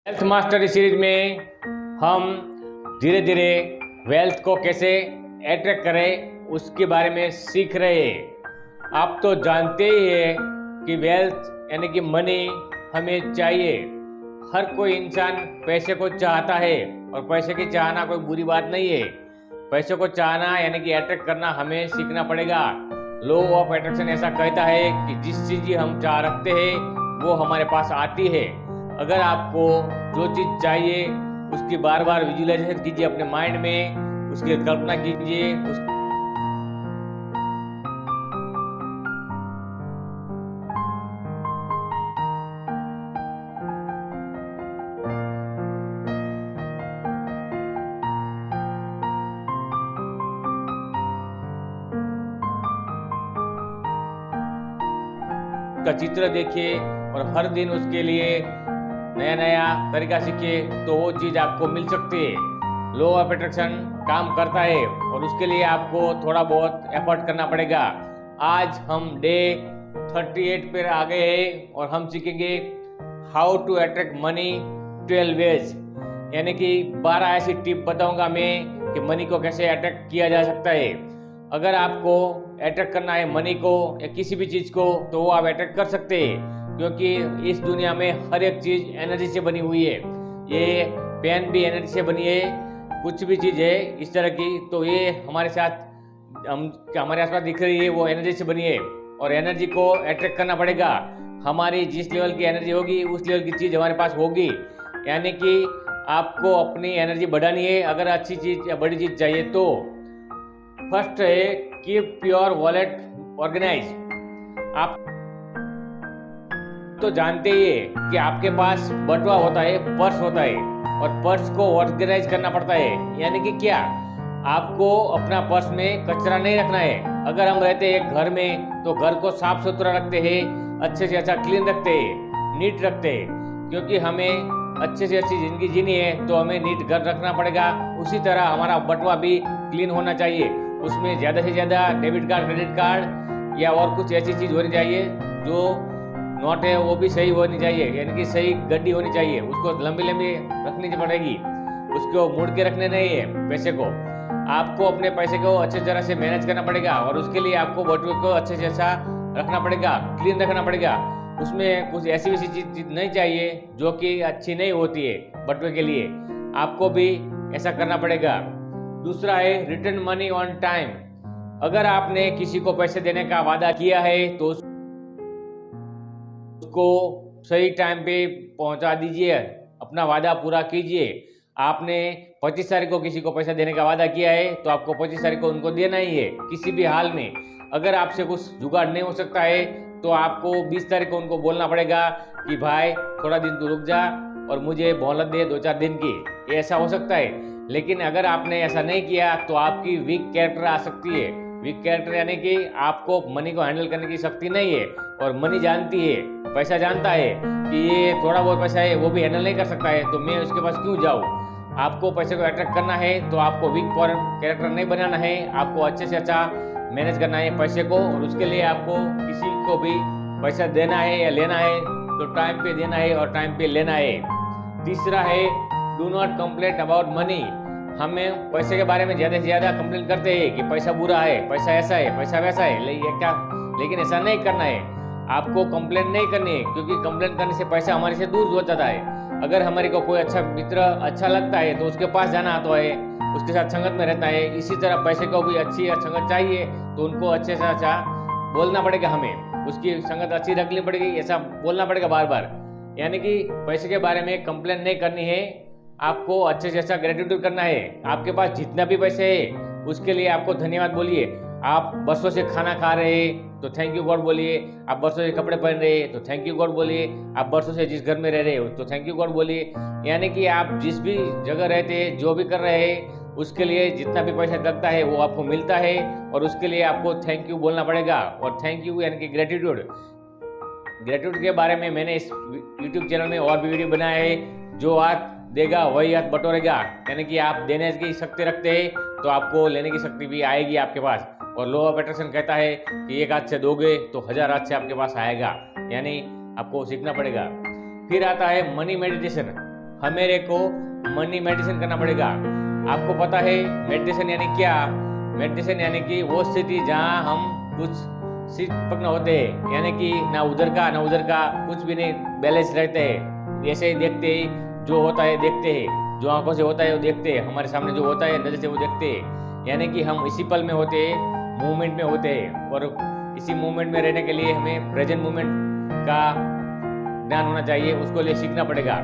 Wealth mastery series में हम धीरे धीरे वेल्थ को कैसे अट्रैक्ट करें उसके बारे में सीख रहे हैं। आप तो जानते ही हैं कि वेल्थ यानी कि मनी हमें चाहिए। हर कोई इंसान पैसे को चाहता है और पैसे की चाहना कोई बुरी बात नहीं है। पैसे को चाहना यानी कि अट्रैक्ट करना हमें सीखना पड़ेगा। लॉ ऑफ अट्रैक्शन ऐसा कहता है कि जिस चीज़ की हम चाह रखते हैं वो हमारे पास आती है। अगर आपको जो चीज़ चाहिए उसकी बार बार विजुअलाइजेशन कीजिए अपने माइंड में, उसकी कल्पना कीजिए। का चित्र देखिए और हर दिन उसके लिए नया नया तरीका सीखिए तो वो चीज़ आपको मिल सकती है। लॉ ऑफ अट्रैक्शन काम करता है और उसके लिए आपको थोड़ा बहुत एफर्ट करना पड़ेगा। आज हम डे 38 पर आ गए हैं और हम सीखेंगे how to attract money 12 ways, यानी कि 12 ऐसी टिप बताऊंगा मैं कि मनी को कैसे अट्रैक्ट किया जा सकता है। अगर आपको अट्रैक्ट करना है मनी को या किसी भी चीज़ को तो वो आप अट्रैक्ट कर सकते हैं, क्योंकि इस दुनिया में हर एक चीज़ एनर्जी से बनी हुई है। ये पेन भी एनर्जी से बनी है, कुछ भी चीज़ है इस तरह की तो ये हमारे साथ हमारे आसपास दिख रही है वो एनर्जी से बनी है और एनर्जी को अट्रैक्ट करना पड़ेगा। हमारी जिस लेवल की एनर्जी होगी उस लेवल की चीज़ हमारे पास होगी। यानी कि आपको अपनी एनर्जी बढ़ानी है अगर अच्छी चीज़ या बड़ी चीज़ चाहिए तो। फर्स्ट है कीप योर वॉलेट ऑर्गेनाइज। आप तो जानते ही है कि आपके पास बटुआ होता है, पर्स होता है और पर्स को ऑर्गेनाइज करना पड़ता है। यानी कि क्या, आपको अपना पर्स में कचरा नहीं रखना है। अगर हम रहते हैं घर में तो घर को साफ सुथरा रखते हैं, अच्छे से अच्छा क्लीन रखते हैं, नीट रखते हैं, क्योंकि हमें अच्छे से अच्छी ज़िंदगी जीनी है तो हमें नीट घर रखना पड़ेगा। उसी तरह हमारा बटुआ भी क्लीन होना चाहिए। उसमें ज़्यादा से ज़्यादा डेबिट कार्ड, क्रेडिट कार्ड या और कुछ ऐसी चीज़ होनी चाहिए जो नोट है वो भी सही होनी चाहिए, यानी कि सही गड्डी होनी चाहिए। उसको लंबी लंबी रखनी पड़ेगी, उसको मुड़ के रखने नहीं है पैसे को। आपको अपने पैसे को अच्छे तरह से मैनेज करना पड़ेगा और उसके लिए आपको बटुए को अच्छे से अच्छा रखना पड़ेगा, क्लीन रखना पड़ेगा। उसमें कुछ ऐसी वैसी चीज़ नहीं चाहिए जो कि अच्छी नहीं होती है बटुए के लिए। आपको भी ऐसा करना पड़ेगा। दूसरा है रिटर्न मनी ऑन टाइम। अगर आपने किसी को पैसे देने का वादा किया है तो उसको सही टाइम पे पहुंचा दीजिए, अपना वादा पूरा कीजिए। आपने 25 तारीख को किसी को पैसा देने का वादा किया है तो आपको 25 तारीख को उनको देना ही है किसी भी हाल में। अगर आपसे कुछ जुगाड़ नहीं हो सकता है तो आपको 20 तारीख को उनको बोलना पड़ेगा कि भाई थोड़ा दिन तू रुक जा और मुझे मोहलत दे 2-4 दिन की। ये ऐसा हो सकता है। लेकिन अगर आपने ऐसा नहीं किया तो आपकी वीक कैरेक्टर आ सकती है। वीक कैरेक्टर यानी कि आपको मनी को हैंडल करने की शक्ति नहीं है और मनी जानती है, पैसा जानता है कि ये थोड़ा बहुत पैसा है वो भी हैंडल नहीं कर सकता है तो मैं उसके पास क्यों जाऊँ। आपको पैसे को अट्रैक्ट करना है तो आपको वीक कैरेक्टर नहीं बनाना है, आपको अच्छे से अच्छा मैनेज करना है पैसे को। और उसके लिए आपको किसी को भी पैसा देना है या लेना है तो टाइम पे देना है और टाइम पे लेना है। तीसरा है do not complain about money. हमें पैसे के बारे में ज़्यादा से ज़्यादा कंप्लेन करते हैं कि पैसा बुरा है, पैसा ऐसा है, पैसा वैसा है, लेकिन ऐसा नहीं करना है। आपको कंप्लेन नहीं करनी है, क्योंकि कंप्लेन करने से पैसा हमारे से दूर हो जाता है। अगर हमारे को कोई अच्छा मित्र अच्छा लगता है तो उसके पास जाना आता है, उसके साथ संगत में रहता है। इसी तरह पैसे को भी अच्छी संगत चाहिए तो उनको अच्छे से अच्छा बोलना पड़ेगा, हमें उसकी संगत अच्छी रखनी पड़ेगी, ऐसा बोलना पड़ेगा बार बार। यानी कि पैसे के बारे में कंप्लेन नहीं करनी है, आपको अच्छे से अच्छा ग्रेटिट्यूड करना है। आपके पास जितना भी पैसे है उसके लिए आपको धन्यवाद बोलिए। आप बरसों से खाना खा रहे हैं तो थैंक यू गॉड बोलिए। आप बरसों से कपड़े पहन रहे हैं तो थैंक यू गॉड बोलिए। आप बरसों से जिस घर में रह रहे हो तो थैंक यू गॉड बोलिए। यानी कि आप जिस भी जगह रहते हैं, जो भी कर रहे हैं, उसके लिए जितना भी पैसा लगता है वो आपको मिलता है और उसके लिए आपको थैंक यू बोलना पड़ेगा। और थैंक यू यानी कि ग्रेटिट्यूड के बारे में मैंने इस यूट्यूब चैनल में और भी वीडियो बनाया है। जो हाथ देगा वही हाथ बटोरेगा, यानी कि आप देने की शक्ति रखते हैं तो आपको लेने की शक्ति भी आएगी आपके पास। और लॉ ऑफ अट्रैक्शन कहता है कि एक हाथ से दोगे तो 1000 हाथ से आपके पास आएगा, यानी आपको सीखना पड़ेगा। फिर आता है मनी मेडिटेशन। हमें को मनी मेडिटेशन करना पड़ेगा। आपको पता है मेडिटेशन यानी क्या? मेडिटेशन यानी कि वो स्थिति जहाँ हम कुछ पक न होते हैं, यानी कि ना उधर का ना उधर का, कुछ भी नहीं, बैलेंस रहते हैं। ऐसे ही देखते ही जो होता है देखते हैं, जो आंखों से होता है वो देखते हैं, हमारे सामने जो होता है नजर से वो देखते हैं, यानी कि हम इसी पल में होते हैं, मूवमेंट में होते हैं। और इसी मूवमेंट में रहने के लिए हमें प्रेजेंट मूवमेंट का ज्ञान होना चाहिए, उसको लिए सीखना पड़ेगा,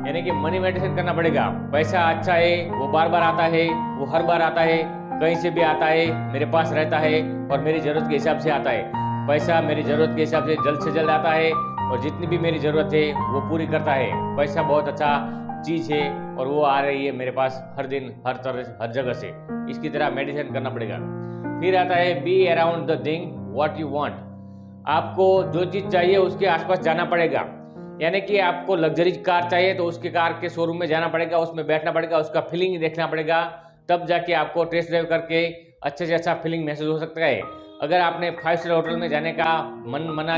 यानी कि मनी मेडिटेशन करना पड़ेगा। पैसा अच्छा है, वो बार बार आता है, वो हर बार आता है, कहीं से भी आता है, मेरे पास रहता है और मेरी ज़रूरत के हिसाब से आता है। पैसा मेरी ज़रूरत के हिसाब से जल्द आता है और जितनी भी मेरी ज़रूरत है वो पूरी करता है। पैसा बहुत अच्छा चीज़ है और वो आ रही है मेरे पास हर दिन, हर तरह, हर जगह से। इसकी तरह मेडिटेशन करना पड़ेगा। फिर आता है be around the thing what you want. आपको जो चीज़ चाहिए उसके आसपास जाना पड़ेगा, यानी कि आपको लग्जरी कार चाहिए तो उसके कार के शोरूम में जाना पड़ेगा, उसमें बैठना पड़ेगा, उसका फीलिंग देखना पड़ेगा, तब जाके आपको टेस्ट ड्राइव करके अच्छे से अच्छा फीलिंग महसूस हो सकता है। अगर आपने 5 स्टार होटल में जाने का मन मना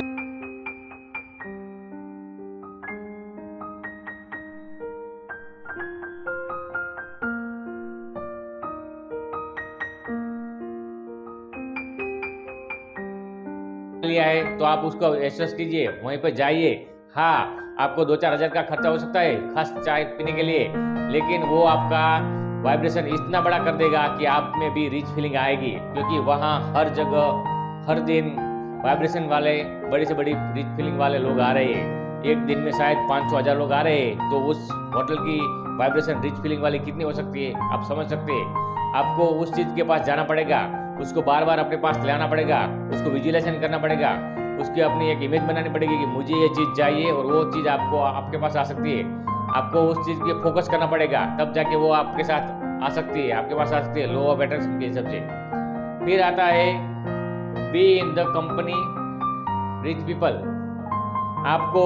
लिया है तो आप उसको एहसास कीजिए, वहीं पर जाइए। हाँ, आपको 2-4 हज़ार का खर्चा हो सकता है खास चाय पीने के लिए, लेकिन वो आपका वाइब्रेशन इतना बड़ा कर देगा कि आप में भी रिच फीलिंग आएगी, क्योंकि वहाँ हर जगह हर दिन वाइब्रेशन वाले बड़ी से बड़ी रिच फीलिंग वाले लोग आ रहे हैं। एक दिन में शायद 500-1000 लोग आ रहे हैं, तो उस होटल की वाइब्रेशन रिच फीलिंग वाली कितनी हो सकती है आप समझ सकते हैं। आपको उस चीज़ के पास जाना पड़ेगा, उसको बार बार अपने पास लाना पड़ेगा, उसको विजुअलाइजेशन करना पड़ेगा, उसकी अपनी एक इमेज बनानी पड़ेगी कि मुझे ये चीज़ चाहिए और वो चीज़ आपको आपके पास आ सकती है। आपको उस चीज़ पे फोकस करना पड़ेगा, तब जाके वो आपके साथ आ सकती है, आपके पास आ सकती है, लॉ ऑफ अट्रैक्शन के हिसाब से। फिर आता है be in the company rich people. आपको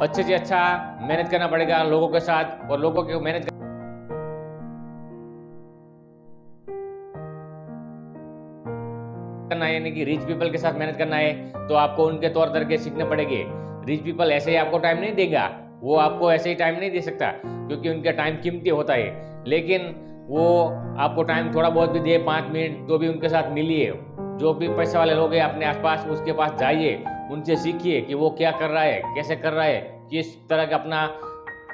अच्छे से अच्छा मेहनत करना पड़ेगा लोगों के साथ, और लोगों के मेहनत करना है, यानी कि रिच पीपल के साथ मेहनत करना है, तो आपको उनके तौर तरीके सीखने पड़ेंगे। रिच पीपल ऐसे ही आपको टाइम नहीं देगा, वो आपको ऐसे ही टाइम नहीं दे सकता, क्योंकि उनका टाइम कीमती होता है। लेकिन वो आपको टाइम थोड़ा बहुत भी दे, 5 मिनट, तो भी उनके साथ मिलिए। जो भी पैसे वाले लोग हैं अपने आसपास, उसके पास जाइए, उनसे सीखिए कि वो क्या कर रहा है, कैसे कर रहा है, किस तरह का अपना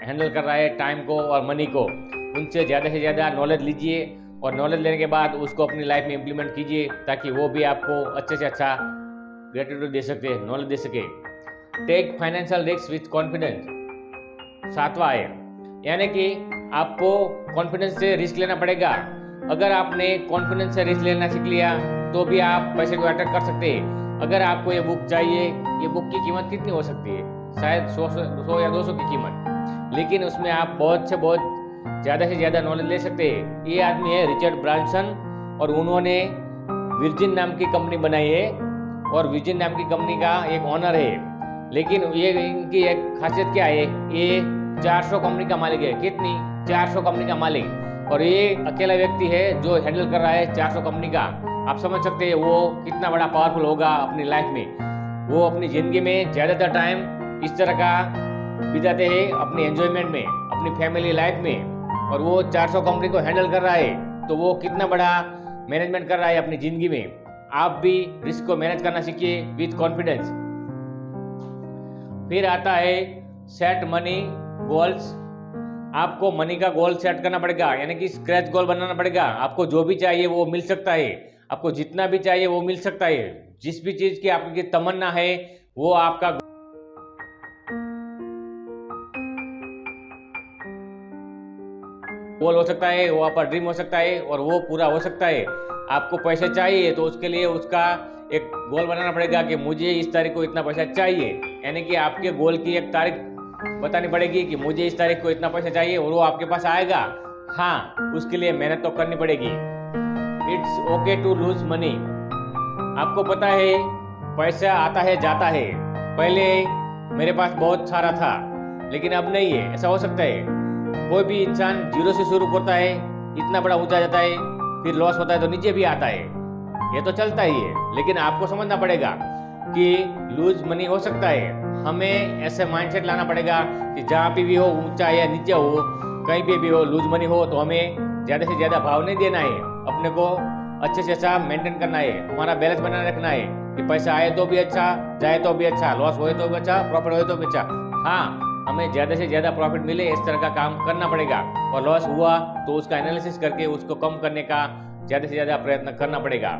हैंडल कर रहा है टाइम को और मनी को। उनसे ज़्यादा से ज़्यादा नॉलेज लीजिए और नॉलेज लेने के बाद उसको अपनी लाइफ में इम्प्लीमेंट कीजिए, ताकि वो भी आपको अच्छे से अच्छा ग्रेटिट्यूड दे सके, नॉलेज दे सके। Take financial risk with confidence. 7वां है, यानी कि आपको कॉन्फिडेंस से रिस्क लेना पड़ेगा। अगर आपने कॉन्फिडेंस से रिस्क लेना सीख लिया तो भी आप पैसे को अट्रैक्ट कर सकते हैं। अगर आपको ये बुक चाहिए, ये बुक की कीमत कितनी हो सकती है? शायद 100 या 200 की कीमत, लेकिन उसमें आप बहुत से बहुत ज़्यादा से ज़्यादा नॉलेज ले सकते हैं। ये आदमी है रिचर्ड ब्रांसन, और उन्होंने विर्जिन नाम की कंपनी बनाई है, और विर्जिन नाम की कंपनी का एक ऑनर है। लेकिन ये इनकी एक खासियत क्या है, ये 400 कंपनी का मालिक है। कितनी? 400 कंपनी का मालिक, और ये अकेला व्यक्ति है जो हैंडल कर रहा है 400 कंपनी का। आप समझ सकते हैं वो कितना बड़ा पावरफुल होगा अपनी लाइफ में। वो अपनी ज़िंदगी में ज़्यादातर टाइम इस तरह का बिताते हैं, अपनी एंजॉयमेंट में, अपनी फैमिली लाइफ में, और वो 400 कंपनी को हैंडल कर रहा है, तो वो कितना बड़ा मैनेजमेंट कर रहा है अपनी ज़िंदगी में। आप भी रिस्क को मैनेज करना सीखिए विथ कॉन्फिडेंस। फिर आता है सेट मनी गोल्स। आपको मनी का गोल सेट करना पड़ेगा, यानी कि स्क्रैच गोल बनाना पड़ेगा। आपको जो भी चाहिए वो मिल सकता है, आपको जितना भी चाहिए वो मिल सकता है। जिस भी चीज़ की आपकी तमन्ना है वो आपका गोल हो सकता है, वो आपका ड्रीम हो सकता है, और वो पूरा हो सकता है। आपको पैसे चाहिए तो उसके लिए उसका एक गोल बनाना पड़ेगा कि मुझे इस तारीख को इतना पैसा चाहिए, यानी कि आपके गोल की एक तारीख बतानी पड़ेगी कि मुझे इस तारीख को इतना पैसा चाहिए, और वो आपके पास आएगा। हाँ, उसके लिए मेहनत तो करनी पड़ेगी। It's okay to lose money. आपको पता है पैसा आता है जाता है। पहले मेरे पास बहुत सारा था, लेकिन अब नहीं है। ऐसा हो सकता है कोई भी इंसान 0 से शुरू करता है, इतना बड़ा ऊंचा जाता है, फिर लॉस होता है तो नीचे भी आता है। ये तो चलता ही है, लेकिन आपको समझना पड़ेगा कि लूज मनी हो सकता है। हमें ऐसे माइंडसेट लाना पड़ेगा कि जहाँ पे भी हो, ऊंचा या नीचे हो, कहीं पे भी हो, लूज मनी हो, तो हमें ज़्यादा से ज़्यादा भाव नहीं देना है। अपने को अच्छे से अच्छा मेंटेन करना है, हमारा बैलेंस बनाए रखना है कि पैसा आए तो भी अच्छा, जाए तो भी अच्छा, लॉस होए तो भी अच्छा, प्रॉफिट होए तो भी अच्छा। हाँ, हमें ज़्यादा से ज़्यादा प्रॉफिट मिले इस तरह का काम करना पड़ेगा, और लॉस हुआ तो उसका एनालिसिस करके उसको कम करने का ज़्यादा से ज़्यादा प्रयत्न करना पड़ेगा।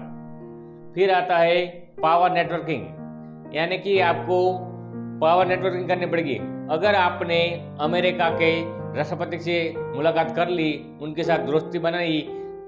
फिर आता है पावर नेटवर्किंग, यानी कि आपको पावर नेटवर्किंग करनी पड़ेगी। अगर आपने अमेरिका के राष्ट्रपति से मुलाकात कर ली, उनके साथ दोस्ती बनाई,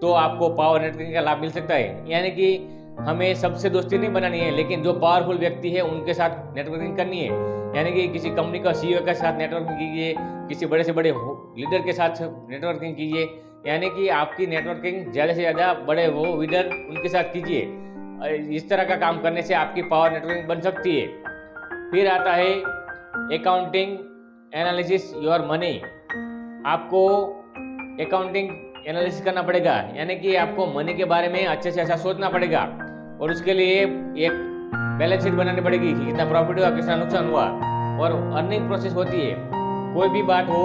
तो आपको पावर नेटवर्किंग का लाभ मिल सकता है। यानी कि हमें सबसे दोस्ती नहीं बनानी है, लेकिन जो पावरफुल व्यक्ति है उनके साथ नेटवर्किंग करनी है। यानी कि किसी कंपनी का CEO के साथ नेटवर्किंग कीजिए, किसी बड़े से बड़े लीडर के साथ नेटवर्किंग कीजिए। यानी कि आपकी नेटवर्किंग ज़्यादा से ज़्यादा बड़े वो लीडर उनके साथ कीजिए। इस तरह का काम करने से आपकी पावर नेटवर्किंग बन सकती है। फिर आता है अकाउंटिंग एनालिसिस योर मनी। आपको अकाउंटिंग एनालिसिस करना पड़ेगा, यानी कि आपको मनी के बारे में अच्छे से अच्छा सोचना पड़ेगा, और उसके लिए एक बैलेंस शीट बनानी पड़ेगी कि कितना प्रॉफिट हुआ, कितना नुकसान हुआ। और अर्निंग प्रोसेस होती है, कोई भी बात हो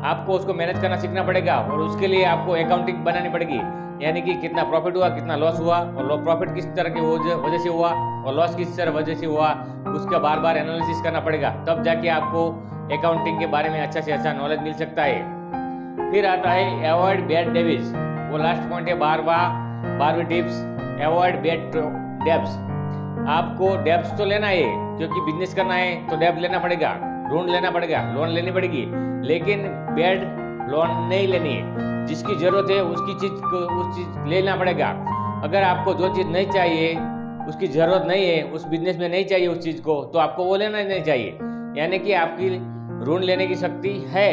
आपको उसको मैनेज करना सीखना पड़ेगा, और उसके लिए आपको अकाउंटिंग बनानी पड़ेगी। यानी कि कितना प्रॉफिट हुआ, कितना लॉस हुआ, और प्रॉफिट किस तरह की वजह से हुआ और लॉस किस तरह वजह से हुआ, उसका बार बार एनालिसिस करना पड़ेगा। तब जाके आपको अकाउंटिंग के बारे में अच्छा से अच्छा नॉलेज मिल सकता है। फिर आता है अवॉइड बैड डेबिट्स। वो लास्ट पॉइंट है 12वीं टिप्स, अवॉइड बैड डेब्ट्स। आपको डेब्ट्स तो लेना है, क्योंकि बिजनेस करना है तो डेब्ट लेना पड़ेगा, लोन लेना पड़ेगा, लोन लेनी पड़ेगी, लेकिन बैड लोन नहीं लेनी है। जिसकी जरूरत है उसकी चीज को उस चीज लेना पड़ेगा। अगर आपको जो चीज नहीं चाहिए, उसकी जरूरत नहीं है, उस बिजनेस में नहीं चाहिए उस चीज को, तो आपको वो लेना नहीं चाहिए। यानी कि आपकी ऋण लेने की शक्ति है,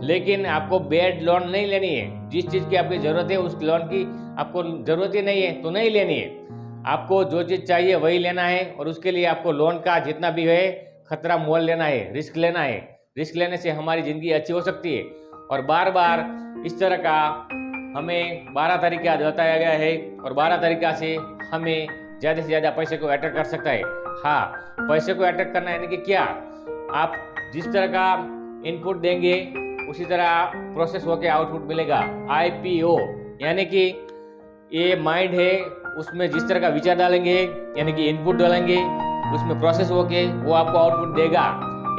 लेकिन आपको बैड लोन नहीं लेनी है। जिस चीज की आपकी जरूरत है उस लोन की आपको जरूरत ही नहीं है तो नहीं लेनी है। आपको जो चीज चाहिए वही लेना है, और उसके लिए आपको लोन का जितना भी है खतरा मोल लेना है, रिस्क लेना है। रिस्क लेने से हमारी जिंदगी अच्छी हो सकती है। और बार बार इस तरह का हमें 12 तरीका बताया गया है, और 12 तरीका से हमें ज़्यादा से ज़्यादा पैसे को अट्रैक्ट कर सकता है। हाँ, पैसे को अट्रैक्ट करना यानी कि क्या, आप जिस तरह का इनपुट देंगे उसी तरह प्रोसेस होकर आउटपुट मिलेगा। IPO यानी कि ये माइंड है, उसमें जिस तरह का विचार डालेंगे यानी कि इनपुट डालेंगे, उसमें प्रोसेस होके वो आपको आउटपुट देगा।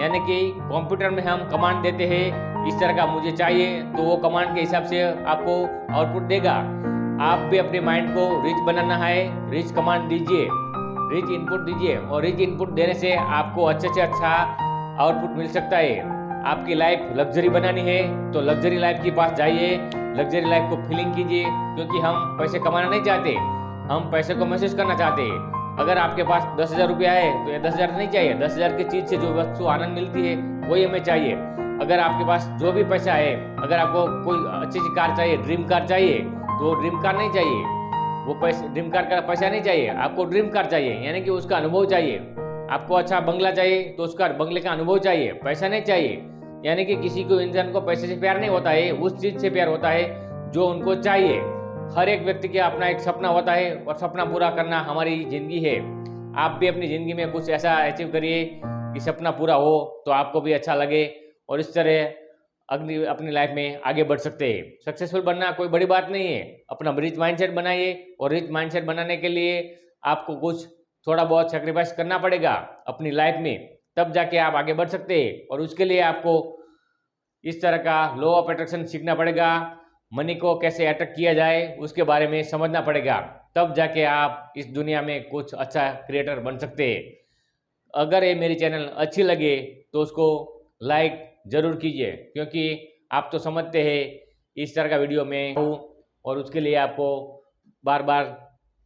यानी कि कंप्यूटर में हम कमांड देते हैं इस तरह का मुझे चाहिए, तो वो कमांड के हिसाब से आपको आउटपुट देगा। आप भी अपने माइंड को रिच बनाना है, रिच कमांड दीजिए, रिच इनपुट दीजिए, और रिच इनपुट देने से आपको अच्छे से अच्छा आउटपुट मिल सकता है। आपकी लाइफ लग्जरी बनानी है तो लग्जरी लाइफ के पास जाइए, लग्जरी लाइफ को फीलिंग कीजिए, क्योंकि हम पैसे कमाना नहीं चाहते, हम पैसे को महसूस करना चाहते हैं। अगर आपके पास 10,000 रुपया है तो ये 10,000 नहीं चाहिए, 10,000 की चीज से जो वस्तु आनंद मिलती है वही हमें चाहिए। अगर आपके पास जो भी पैसा है, अगर आपको कोई अच्छी सी कार चाहिए, ड्रीम कार चाहिए, तो ड्रीम कार नहीं चाहिए, वो पैसे ड्रीम कार का पैसा नहीं चाहिए, आपको ड्रीम कार चाहिए, यानी कि उसका अनुभव चाहिए। आपको अच्छा बंगला चाहिए तो उसका बंगले का अनुभव चाहिए, पैसा नहीं चाहिए। यानी कि किसी को इंसान को पैसे से प्यार नहीं होता है, उस चीज से प्यार होता है जो उनको चाहिए। हर एक व्यक्ति के अपना एक सपना होता है, और सपना पूरा करना हमारी जिंदगी है। आप भी अपनी जिंदगी में कुछ ऐसा अचीव करिए कि सपना पूरा हो, तो आपको भी अच्छा लगे, और इस तरह अपनी लाइफ में आगे बढ़ सकते हैं। सक्सेसफुल बनना कोई बड़ी बात नहीं है, अपना रिच माइंडसेट बनाइए, और रिच माइंडसेट बनाने के लिए आपको कुछ थोड़ा बहुत सेक्रीफाइस करना पड़ेगा अपनी लाइफ में, तब जाके आप आगे बढ़ सकते हैं। और उसके लिए आपको इस तरह का लॉ ऑफ अट्रैक्शन सीखना पड़ेगा, मनी को कैसे अट्रैक्ट किया जाए उसके बारे में समझना पड़ेगा, तब जाके आप इस दुनिया में कुछ अच्छा क्रिएटर बन सकते हैं। अगर ये मेरी चैनल अच्छी लगे तो उसको लाइक ज़रूर कीजिए, क्योंकि आप तो समझते हैं इस तरह का वीडियो में हूँ, और उसके लिए आपको बार बार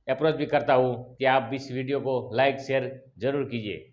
अप्रोच भी करता हूँ कि आप इस वीडियो को लाइक शेयर ज़रूर कीजिए।